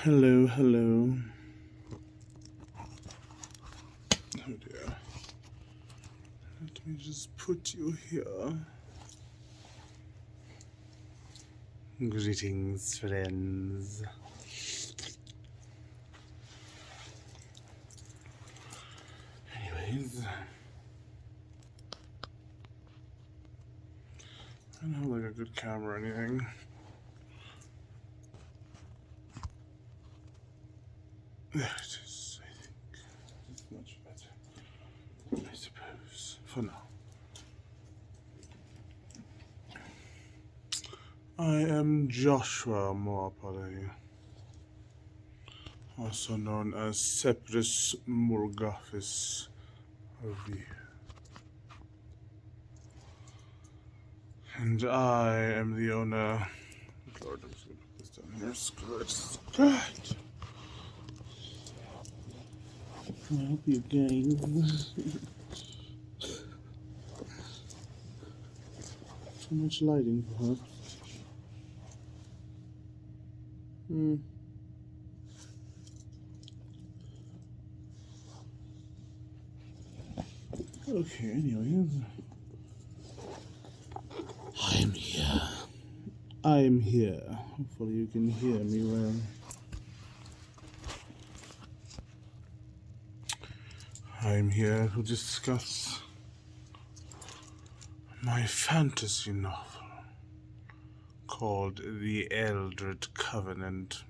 Hello, hello. Oh dear. Let me just put you here. Greetings, friends. Anyways, I don't have like a good camera or anything. There it is, I think. It's much better, I suppose, for now. I am Joshua Moapale, also known as Sepris Murgaphis Avi. And I am the owner. Lord, I'm just gonna put this down here. Screw it. God. Can I help you guys? Too much lighting, perhaps. Okay, anyways. I'm here. I'm here. Hopefully you can hear me well. I'm here to discuss my fantasy novel called The Eldrud Covenant.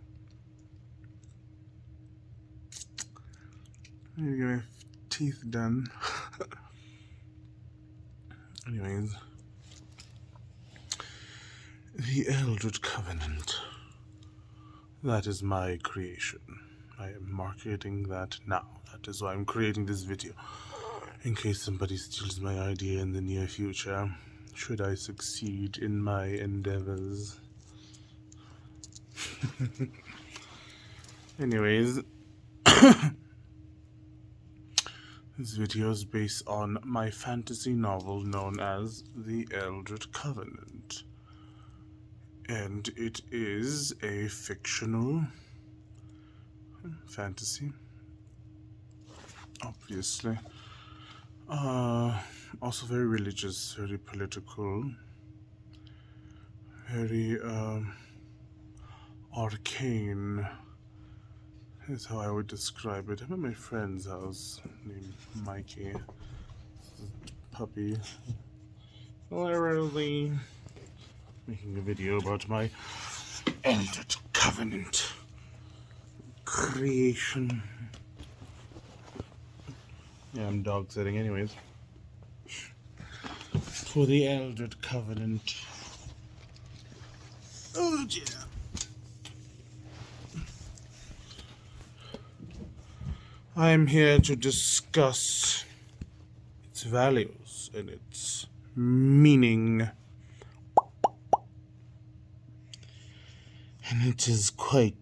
I need to get my teeth done. Anyways, The Eldrud Covenant. That is my creation. I am marketing that now. That is why I'm creating this video. In case somebody steals my idea in the near future, should I succeed in my endeavors. Anyways, this video is based on my fantasy novel known as The Eldrud Covenant. And it is a fictional fantasy, obviously. Also very religious, very political, very arcane is how I would describe it. I'm at my friend's house named Mikey. Puppy. Literally making a video about my Eldrud Covenant creation. Yeah, I'm dog sitting anyways. For the Eldrud Covenant. Oh dear. I'm here to discuss its values and its meaning. And it is quite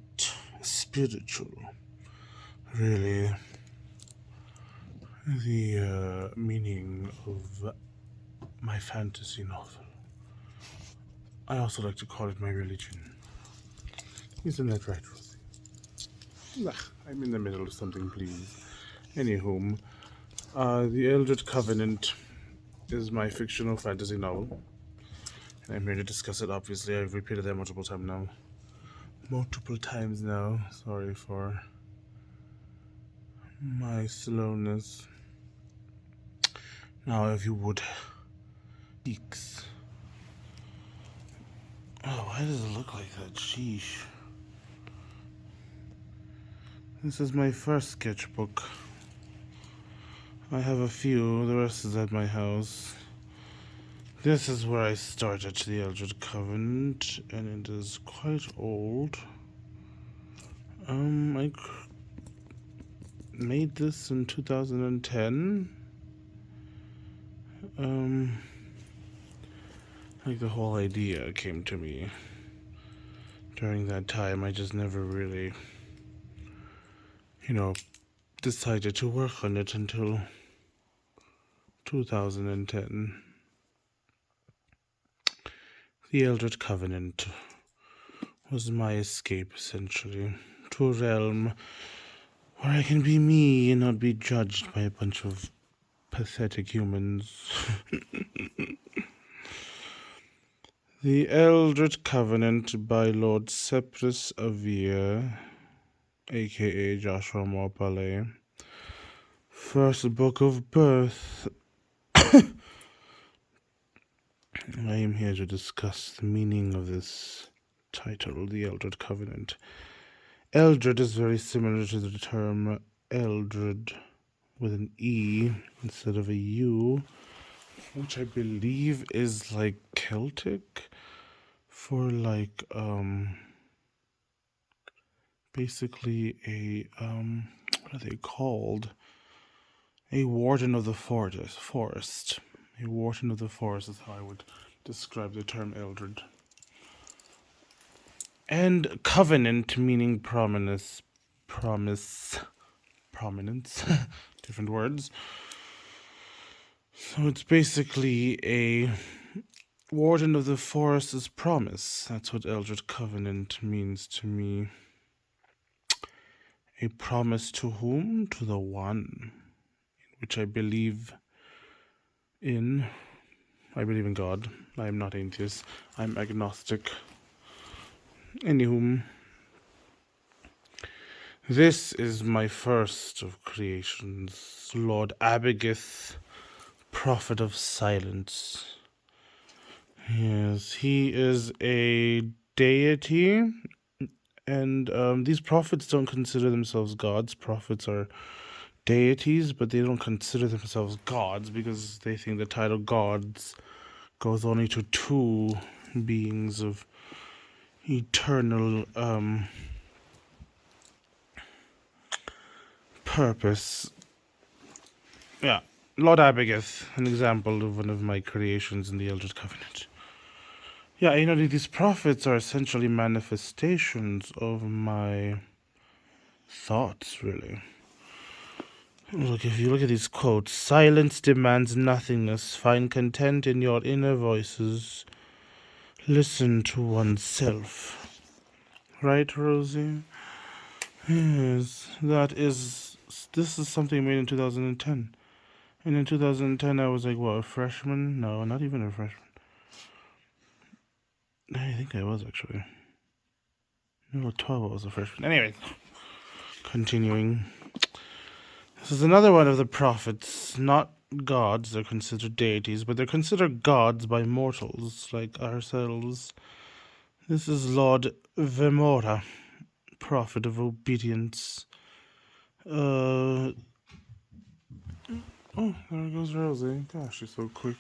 spiritual, really. The meaning of my fantasy novel. I also like to call it my religion. Isn't that right, Rosie? I'm in the middle of something, please. Anywho, The Eldrud Covenant is my fictional fantasy novel. And I'm here to discuss it, obviously. I've repeated that multiple times now. Sorry for my slowness. Now, if you would... Cheeks. Oh, why does it look like that? Sheesh. This is my first sketchbook. I have a few, the rest is at my house. This is where I started the Eldrud Covenant, and it is quite old. I made this in 2010. Like the whole idea came to me during that time. I just never really, decided to work on it until 2010. The Eldrud Covenant was my escape, essentially, to to a realm where I can be me and not be judged by a bunch of pathetic humans. The Eldrud Covenant by Lord Cyprus Avir, aka Joshua Morpale. First Book of Birth. I am here to discuss the meaning of this title, the Eldrud Covenant. Eldrud is very similar to the term Eldrud with an E instead of a U, which I believe is like Celtic for like basically a what are they called? A warden of the forest. A warden of the forest is how I would describe the term Eldrud. And covenant meaning prominence, different words. So it's basically a warden of the forest's promise. That's what Eldrud Covenant means to me. A promise to whom? To the one, which I believe in. I believe in God. I am not atheist. I'm agnostic. Anywho, this is my first of creations, Lord Abygith, Prophet of Silence. Yes, he is a deity, and these prophets don't consider themselves gods. Prophets are deities, but they don't consider themselves gods because they think the title gods goes only to two beings of eternal purpose. Yeah, Lord Abygith, an example of one of my creations in the Eldrud Covenant. Yeah, these prophets are essentially manifestations of my thoughts, really. Look, if you look at these quotes, silence demands nothingness. Find content in your inner voices. Listen to oneself. Right, Rosie? Yes, this is something made in 2010. And in 2010, I was like, what, a freshman? No, not even a freshman. I think I was, actually. No, 12 I was a freshman. Anyway, continuing. This is another one of the prophets, not gods. They're considered deities, but they're considered gods by mortals like ourselves. This is Lord Vemora, prophet of obedience. Oh, there goes Rosie. Gosh, she's so quick.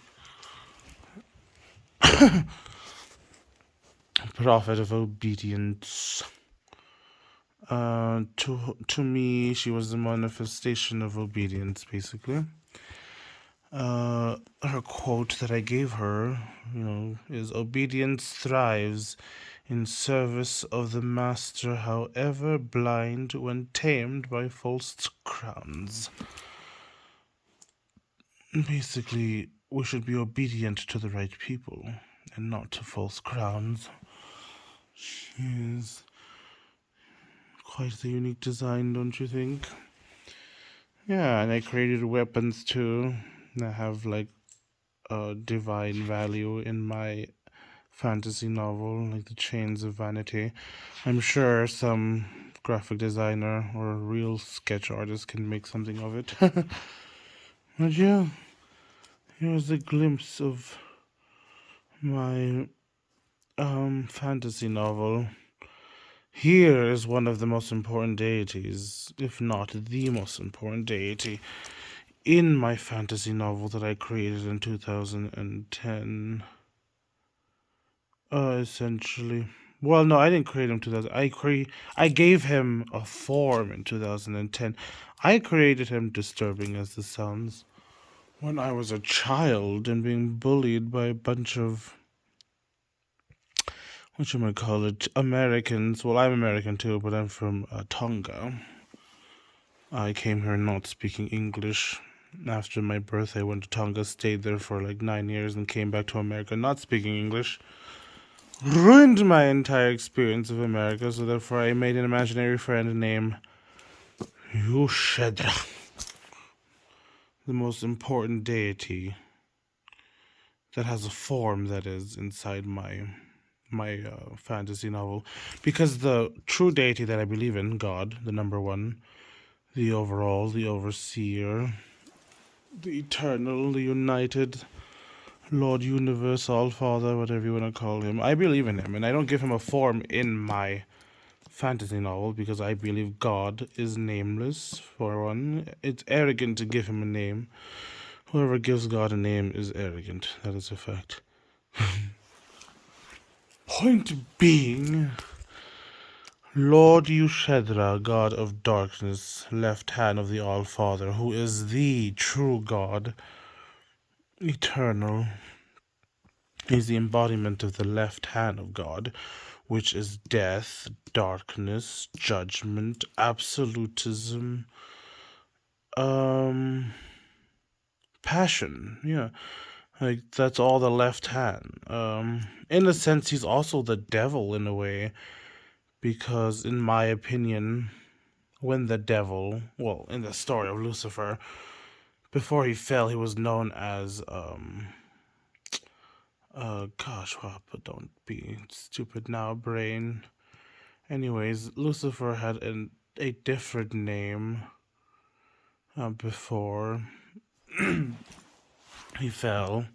Prophet of obedience. To me, she was the manifestation of obedience, basically. Her quote that I gave her, is obedience thrives in service of the master, however blind when tamed by false crowns. Basically, we should be obedient to the right people and not to false crowns. She is quite the unique design, don't you think? Yeah, and I created weapons too that have like a divine value in my fantasy novel, like the Chains of Vanity. I'm sure some graphic designer or real sketch artist can make something of it. But yeah, here's a glimpse of my fantasy novel. Here is one of the most important deities, if not the most important deity, in my fantasy novel that I created in 2010. Essentially. Well, no, I didn't create him in 2000. I gave him a form in 2010. I created him, disturbing as this sounds, when I was a child and being bullied by a bunch of Americans. Well, I'm American too, but I'm from Tonga. I came here not speaking English. After my birth, I went to Tonga, stayed there for like 9 years, and came back to America not speaking English. ruined my entire experience of America, so therefore I made an imaginary friend named Yushedra, the most important deity that has a form, that is, inside my fantasy novel, because the true deity that I believe in, God, the number one, the overall, the overseer, the eternal, the united Lord Universe, All Father, whatever you want to call him, I believe in him, and I don't give him a form in my fantasy novel because I believe God is nameless, for one. It's arrogant to give him a name. Whoever gives God a name is arrogant. That is a fact. Point being, Lord Yushedra, God of darkness, left hand of the All-Father, who is the true God, eternal, is the embodiment of the left hand of God, which is death, darkness, judgment, absolutism, passion. Yeah, like that's all the left hand. In a sense, he's also the devil in a way, because in my opinion, when the devil, well, in the story of Lucifer, before he fell, he was known as gosh, well, but don't be stupid now, brain. Anyways, Lucifer had a different name before he fell,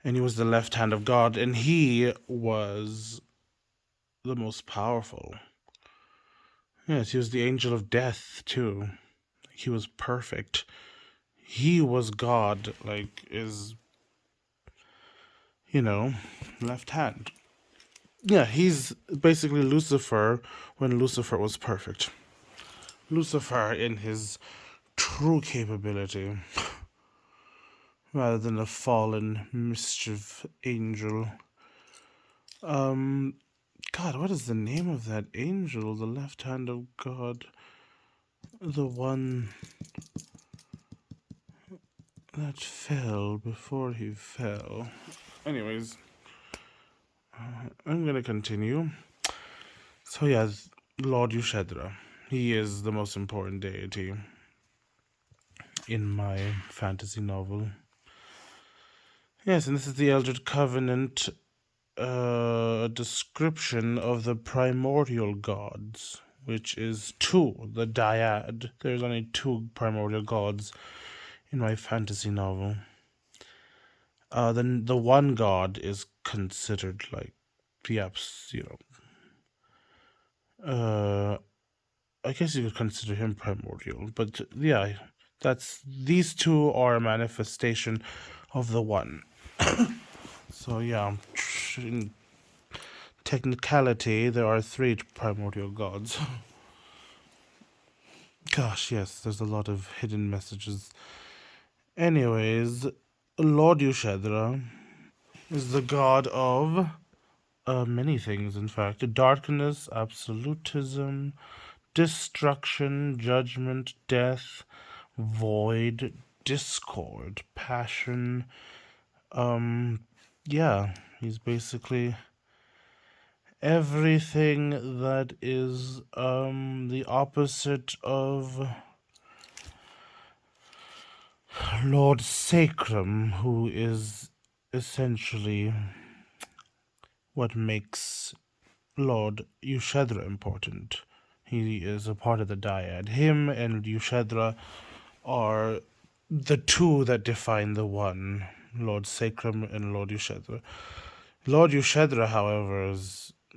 and he was the left hand of God, and he was the most powerful. Yes, he was the angel of death too. He was perfect. He was God, like, is, left hand. Yeah, he's basically Lucifer when Lucifer was perfect. Lucifer in his true capability, rather than a fallen mischief angel. God, what is the name of that angel? The left hand of God. The one that fell before he fell. Anyways, I'm gonna continue. So yeah, Lord Yushedra. He is the most important deity in my fantasy novel. Yes, and this is the Eldrud Covenant, a description of the primordial gods, which is two, the dyad. There's only two primordial gods in my fantasy novel. The one god is considered like the I guess you could consider him primordial, but yeah, these two are a manifestation of the one. So yeah, in technicality, there are three primordial gods. Gosh, yes, there's a lot of hidden messages. Anyways, Lord Yushedra is the god of many things, in fact. Darkness, absolutism, destruction, judgment, death, void, discord, passion. Yeah, he's basically everything that is the opposite of Lord Sacrum, who is essentially what makes Lord Yushedra important. He is a part of the dyad. Him and Yushedra are the two that define the one, Lord Sacrum and Lord Yushedra. Lord Yushedra, however,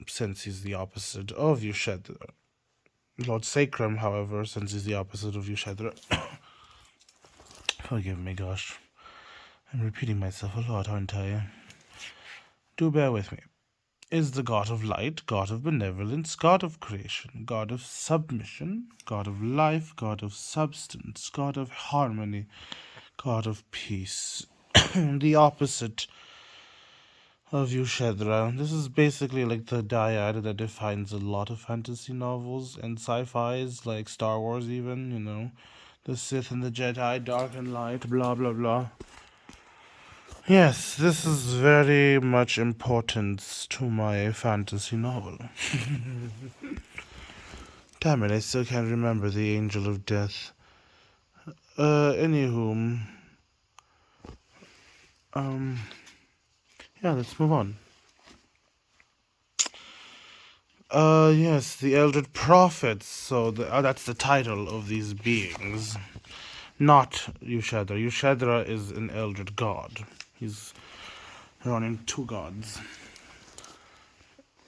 since he's the opposite of Yushedra. Lord Sacrum, however, since he's the opposite of Yushedra. Forgive me, gosh. I'm repeating myself a lot, aren't I? Do bear with me. Is the god of light, god of benevolence, god of creation, god of submission, god of life, god of substance, god of harmony, god of peace. The opposite of Yushedra. This is basically like the dyad that defines a lot of fantasy novels and sci-fis, like Star Wars even, the Sith and the Jedi, dark and light, blah blah blah. Yes, this is very much importance to my fantasy novel. Damn it, I still can't remember the Angel of Death. Anywho, um, yeah, let's move on. Yes, the Eldrud Prophets. So that's the title of these beings, not Yushadra. Yushadra is an Eldrud god. He's running two gods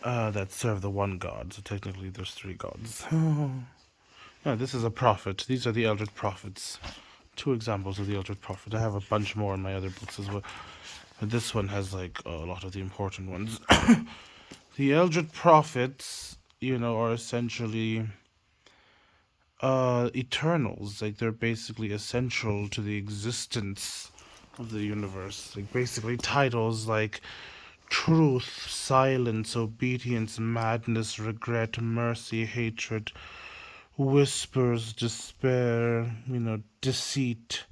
that serve the one god. So technically, there's three gods. Yeah, this is a prophet. These are the Eldrud Prophets. Two examples of the Eldrud Prophet. I have a bunch more in my other books as well, but this one has like a lot of the important ones. The Eldrud Prophets, are essentially eternals. Like, they're basically essential to the existence of the universe. Like, basically titles like truth, silence, obedience, madness, regret, mercy, hatred, whispers, despair, deceit.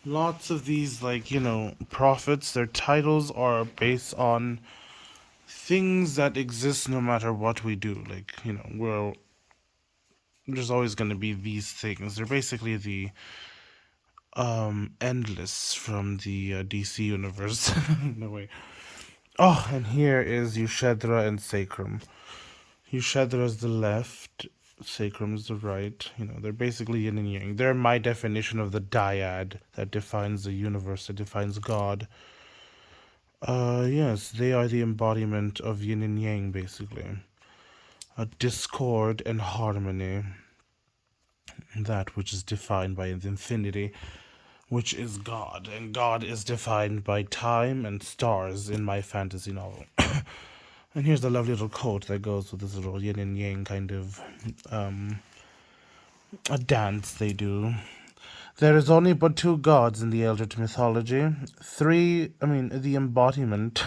Lots of these, like, prophets, their titles are based on things that exist no matter what we do. Like, there's always going to be these things. They're basically the endless from the DC universe. No way. Oh, and here is Yushadra and Sacrum. Yushadra is the left, Sacrum is the right. They're basically yin and yang. They're my definition of the dyad that defines the universe, that defines God. Yes, they are the embodiment of yin and yang, basically. A discord and harmony. That which is defined by the infinity, which is God. And God is defined by time and stars in my fantasy novel. And here's the lovely little quote that goes with this little yin and yang kind of a dance they do. There is only but two gods in the Eldritch mythology. The embodiment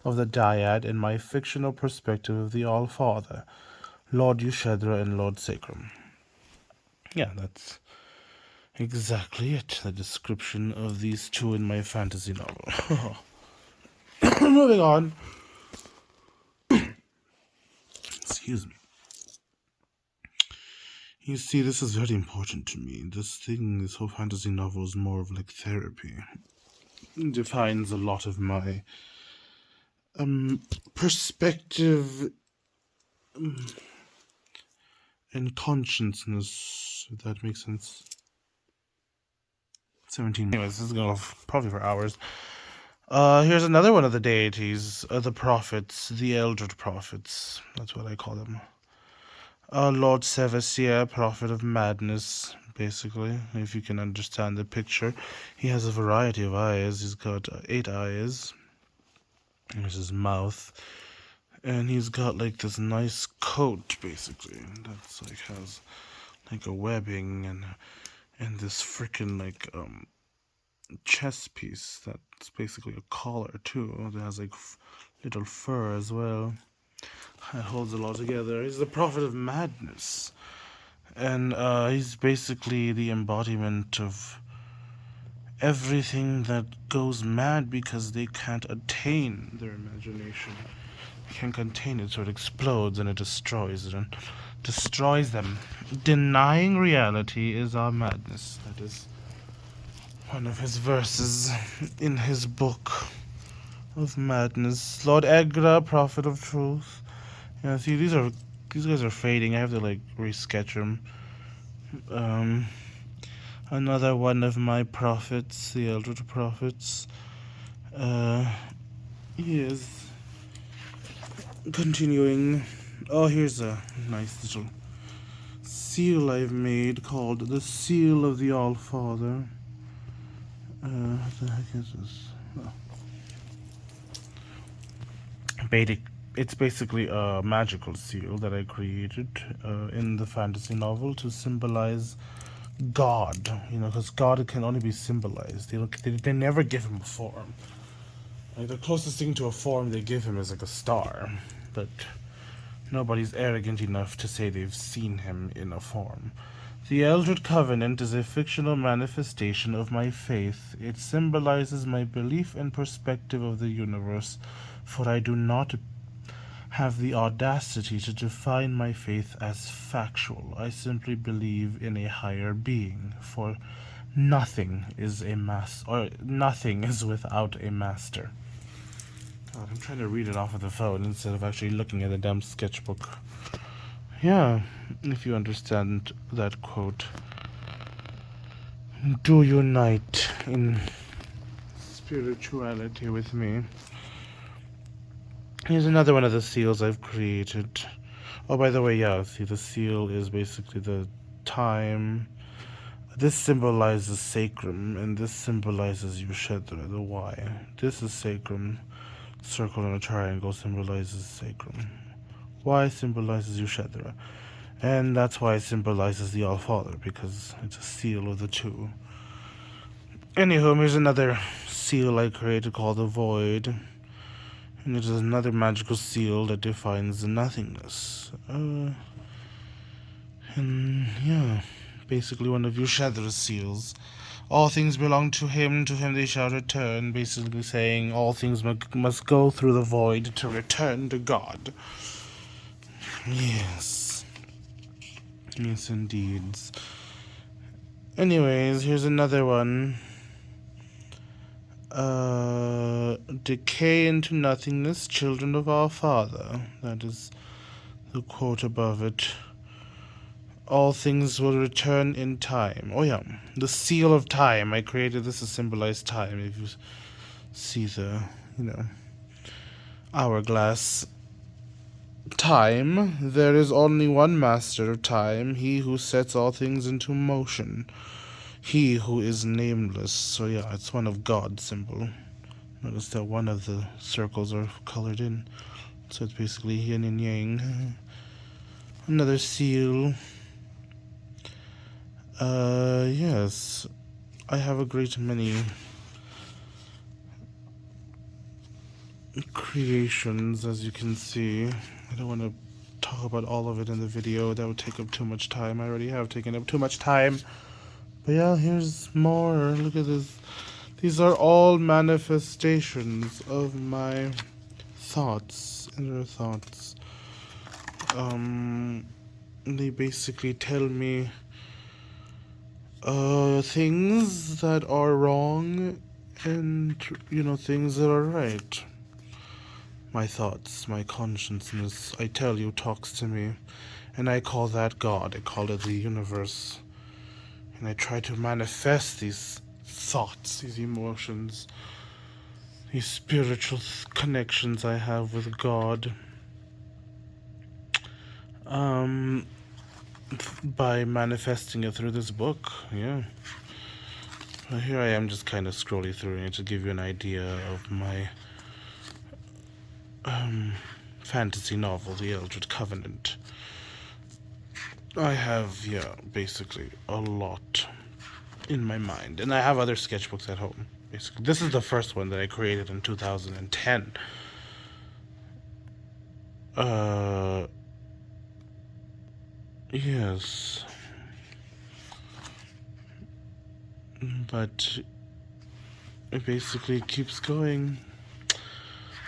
of the dyad in my fictional perspective of the All-Father, Lord Yushadra and Lord Sacrum. Yeah, that's exactly it. The description of these two in my fantasy novel. Moving on. Excuse me. You see, this is very important to me. This whole fantasy novel is more of like therapy. It defines a lot of my perspective and consciousness, if that makes sense. 17. Anyways, this is going to go probably for hours. Here's another one of the deities, the prophets, the Eldrud prophets. That's what I call them. Lord Sevasir, prophet of madness, basically, if you can understand the picture. He has a variety of eyes. He's got 8 eyes. There's his mouth. And he's got like this nice coat, basically. That's like has like a webbing and this freaking like chest piece that's basically a collar too. It has like little fur as well. It holds it all together. He's the prophet of madness. And he's basically the embodiment of everything that goes mad because they can't attain their imagination. They can't contain it, so it explodes and it destroys it and destroys them. Denying reality is our madness. That is one of his verses in his book of madness. Lord Egra, prophet of truth. Yeah, see, these guys are fading. I have to like resketch them. Another one of my prophets, the Eldritch prophets. He is continuing. Oh, here's a nice little seal I've made called the Seal of the All-Father. What the heck is this? Oh. It's basically a magical seal that I created in the fantasy novel to symbolize God, because God can only be symbolized. They never give him a form. Like, the closest thing to a form they give him is like a star, but nobody's arrogant enough to say they've seen him in a form. The Eldrud Covenant is a fictional manifestation of my faith. It symbolizes my belief and perspective of the universe, for I do not have the audacity to define my faith as factual. I simply believe in a higher being, for nothing is nothing is without a master. God, I'm trying to read it off of the phone instead of actually looking at the damn sketchbook. Yeah, if you understand that quote. Do unite in spirituality with me. Here's another one of the seals I've created. Oh, by the way, yeah, see, the seal is basically the time. This symbolizes sacrum, and this symbolizes Yushedra, the Y. This is sacrum. Circle and a triangle symbolizes sacrum. Y symbolizes Yushedra. And that's why it symbolizes the All-Father, because it's a seal of the two. Anywho, here's another seal I created called the Void. And it is another magical seal that defines the nothingness. And yeah, basically one of Yushedra's seals. All things belong to him they shall return. Basically saying all things must go through the void to return to God. Yes. Yes, indeed. Anyways, here's another one. Decay into nothingness, children of our Father. That is the quote above it. All things will return in time. Oh yeah, the seal of time. I created this to symbolize time. If you see the, hourglass. Time. There is only one master of time, he who sets all things into motion. He who is nameless. So yeah, it's one of God's symbol. Notice that one of the circles are colored in. So it's basically yin and yang. Another seal. Yes. I have a great many creations, as you can see. I don't want to talk about all of it in the video. That would take up too much time. I already have taken up too much time. But yeah, here's more. Look at this. These are all manifestations of my thoughts, inner thoughts. They basically tell me things that are wrong and, things that are right. My thoughts, my consciousness, I tell you, talks to me. And I call that God. I call it the universe. And I try to manifest these thoughts, these emotions, these spiritual connections I have with God. By manifesting it through this book, yeah. Well, here I am just kind of scrolling through it to give you an idea of my fantasy novel, The Eldrud Covenant. I have, basically a lot in my mind. And I have other sketchbooks at home. Basically, this is the first one that I created in 2010. Yes. But it basically keeps going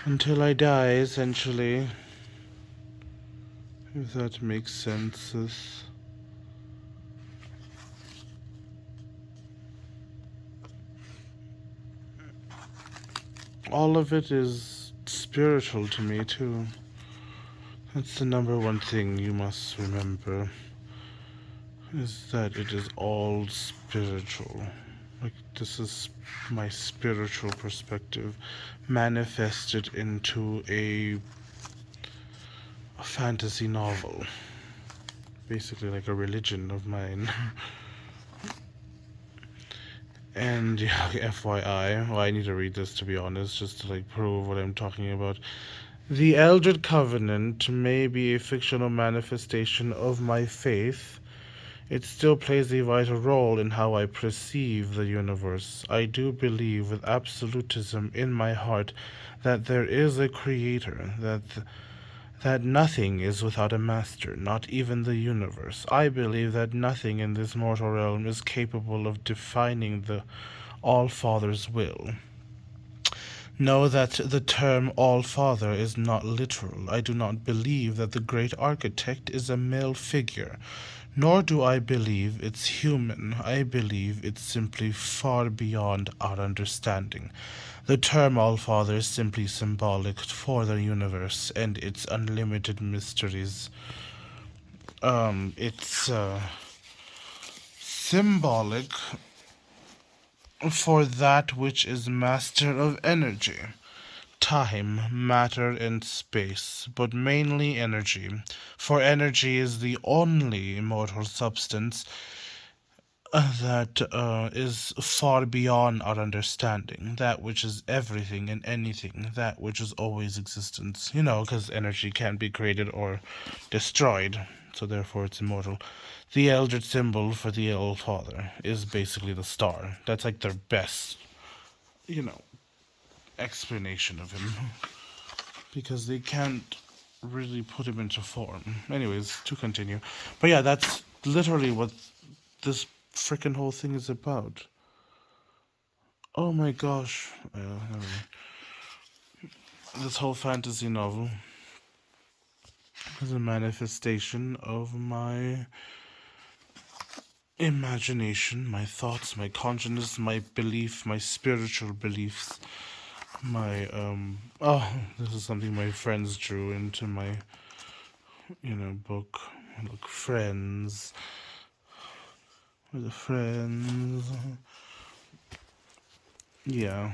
until I die, essentially. If that makes sense. All of it is spiritual to me, too. That's the number one thing you must remember, is that it is all spiritual. Like, this is my spiritual perspective manifested into a fantasy novel. Basically like a religion of mine. And yeah, FYI, well, I need to read this to be honest, just to prove what I'm talking about. The Eldrud Covenant may be a fictional manifestation of my faith. It still plays a vital role in how I perceive the universe. I do believe with absolutism in my heart that there is a creator, that nothing is without a master, not even the universe. I believe that nothing in this mortal realm is capable of defining the All-Father's will. Know that the term All-Father is not literal. I do not believe that the great architect is a male figure, nor do I believe it's human. I believe it's simply far beyond our understanding. The term All-Father is simply symbolic for the universe and its unlimited mysteries. It's symbolic for that which is master of energy, time, matter, and space, but mainly energy. For energy is the only immortal substance that is far beyond our understanding, that which is everything and anything, that which is always existence. You know, because energy can't be created or destroyed, so therefore it's immortal. The Eldrud symbol for the All Father is basically the star. That's like their best, you know, explanation of him, because they can't really put him into form. Anyways, to continue. But yeah, that's literally what this freaking whole thing is about. Oh my gosh. This whole fantasy novel is a manifestation of my imagination, my thoughts, my consciousness, my belief, my spiritual beliefs. This is something my friends drew into my, book. Look, friends. Where the friends? Yeah.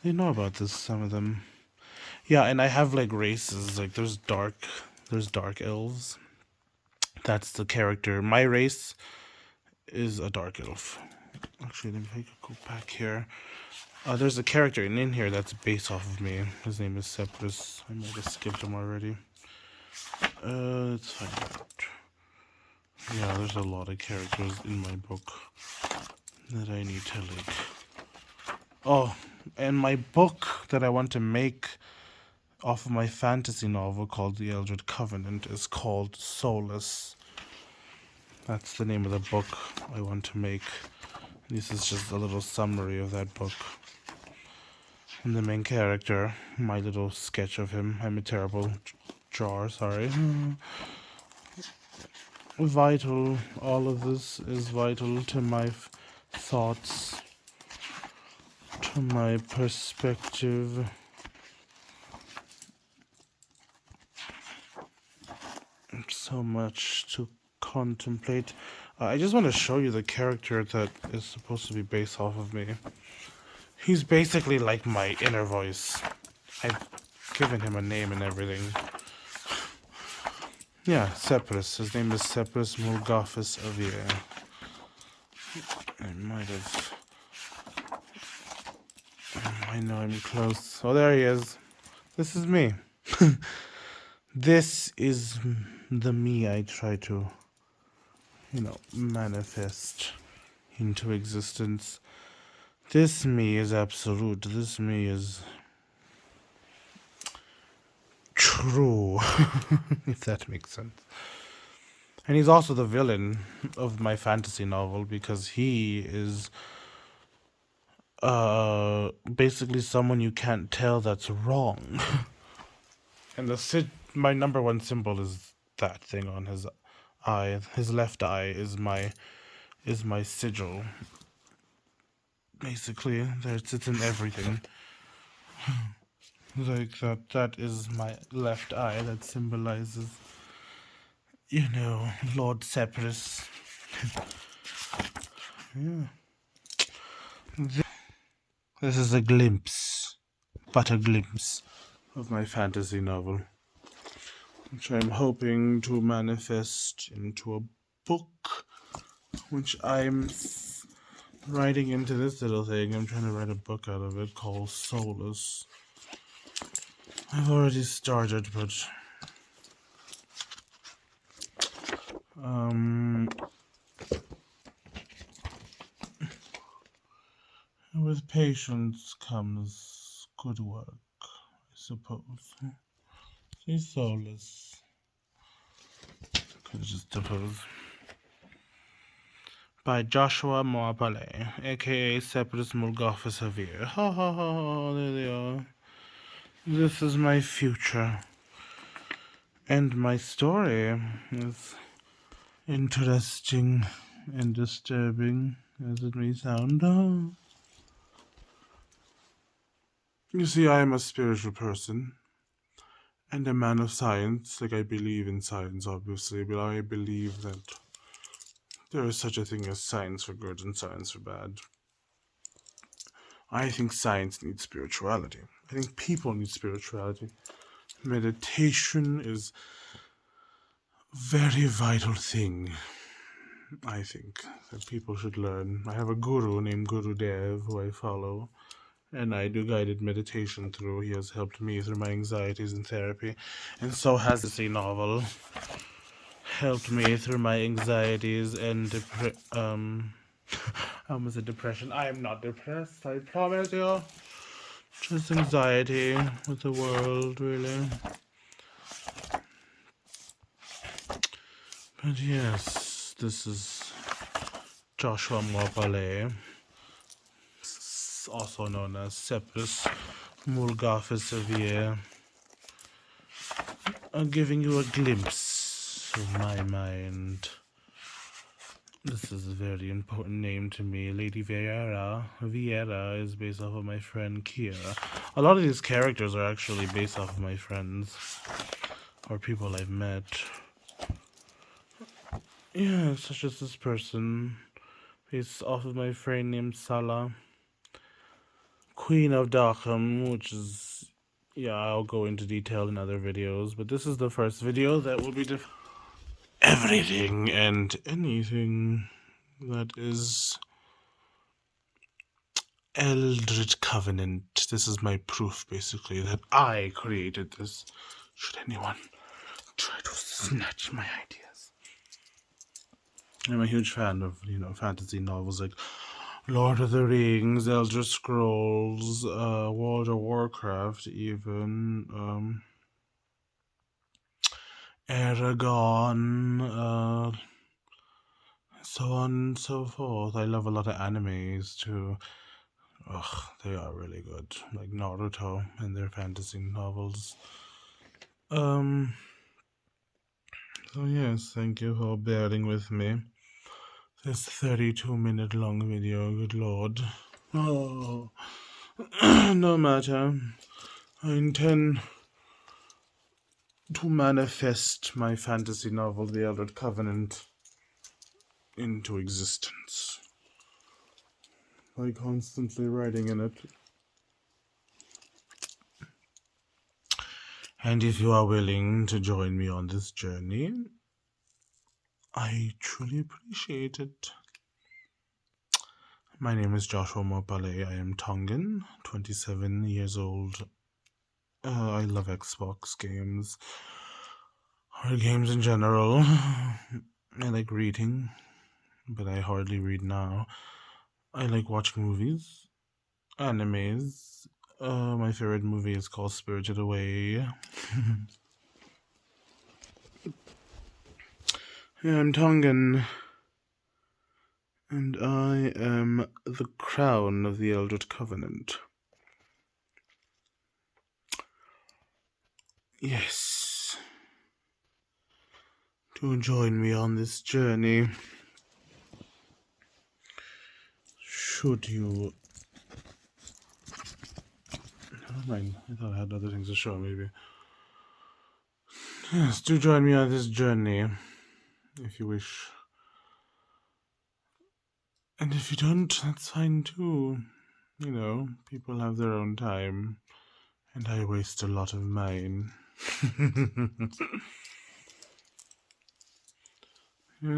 They know about this, some of them. Yeah, and I have like races, like there's dark elves. That's the character. My race is a dark elf. Actually, let me go back here. There's a character in here that's based off of me. His name is Separus. I might have skipped him already. Let's find out. Yeah, there's a lot of characters in my book that I need to like. Oh, and my book that I want to make off of my fantasy novel called The Eldrud Covenant is called Soulless. That's the name of the book I want to make. This is just a little summary of that book. And the main character, my little sketch of him. I'm a terrible drawer, sorry. Vital, all of this is vital to my thoughts, to my perspective. So much to contemplate. I just want to show you the character that is supposed to be based off of me. He's basically like my inner voice. I've given him a name and everything. Yeah, Separus. His name is Separus Mulgophus Avir. I might have... I know I'm close. Oh, there he is. This is me. This is the me I try to, manifest into existence. This me is absolute. This me is true, if that makes sense. And he's also the villain of my fantasy novel because he is basically someone you can't tell that's wrong. And my number one symbol is that thing on his eye. His left eye is my sigil. Basically, it's in everything. Like that is my left eye that symbolizes, Lord Separus. Yeah. This is a glimpse, but a glimpse of my fantasy novel, which I'm hoping to manifest into a book, which I'm writing into this little thing. I'm trying to write a book out of it called Soulless. I've already started, but with patience comes good work, I suppose. She's soulless. Could just suppose. By Joshua Moapale, aka Separate Mulgofa Severe. Ha ha ha ha, there they are. This is my future. And my story is interesting and disturbing as it may sound. You see, I am a spiritual person and a man of science. Like, I believe in science, obviously, but I believe that there is such a thing as science for good and science for bad. I think science needs spirituality. I think people need spirituality. Meditation is a very vital thing, I think, that people should learn. I have a guru named Guru Dev who I follow, and I do guided meditation through. He has helped me through my anxieties in therapy, and so has this novel helped me through my anxieties and I almost said depression. I am not depressed, I promise you. Just anxiety with the world, really. But yes, this is Joshua Morbale, also known as Seppus Mulgafis Sevier, giving you a glimpse of my mind. This is a very important name to me. Lady Vieira. Vieira is based off of my friend Kira. A lot of these characters are actually based off of my friends or people I've met. Yeah, such as this person, based off of my friend named Salah, Queen of Darkham, which is, yeah, I'll go into detail in other videos, but this is the first video that will be everything and anything that is Eldrud Covenant. This is my proof, basically, that I created this, should anyone try to snatch my ideas. I'm a huge fan of, fantasy novels like Lord of the Rings, Elder Scrolls, World of Warcraft, even, Aragon, so on and so forth. I love a lot of animes too. Ugh, they are really good, like Naruto and their fantasy novels. So yes, thank you for bearing with me. This 32-minute long video, good lord. Oh, no matter. I intend to manifest my fantasy novel, The Eldrud Covenant, into existence by constantly writing in it. And if you are willing to join me on this journey, I truly appreciate it. My name is Joshua Mopale. I am Tongan, 27 years old. I love Xbox games, or games in general. I like reading, but I hardly read now. I like watching movies, animes. My favorite movie is called Spirited Away. I'm Tongan, and I am the crown of the Eldrud Covenant. Yes. To join me on this journey, should you... Never mind, I thought I had other things to show, maybe. Yes, do join me on this journey, if you wish. And if you don't, that's fine too. People have their own time, and I waste a lot of mine.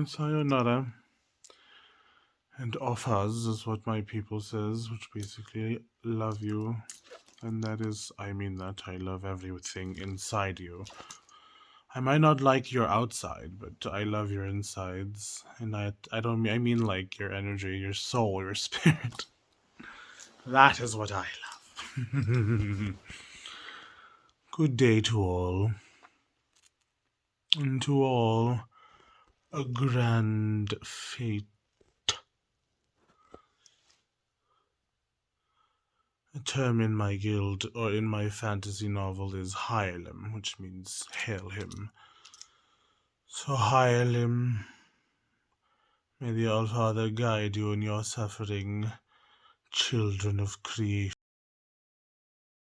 Sayonara. And offers is what my people says, which basically love you. And that is, I mean that, I love everything inside you. I might not like your outside, but I love your insides. And I mean like your energy, your soul, your spirit. That is what I love. Good day to all. And to all, a grand fate. A term in my guild, or in my fantasy novel, is Hail him, which means hail him. So hail him. May the All-Father guide you in your suffering, children of creation.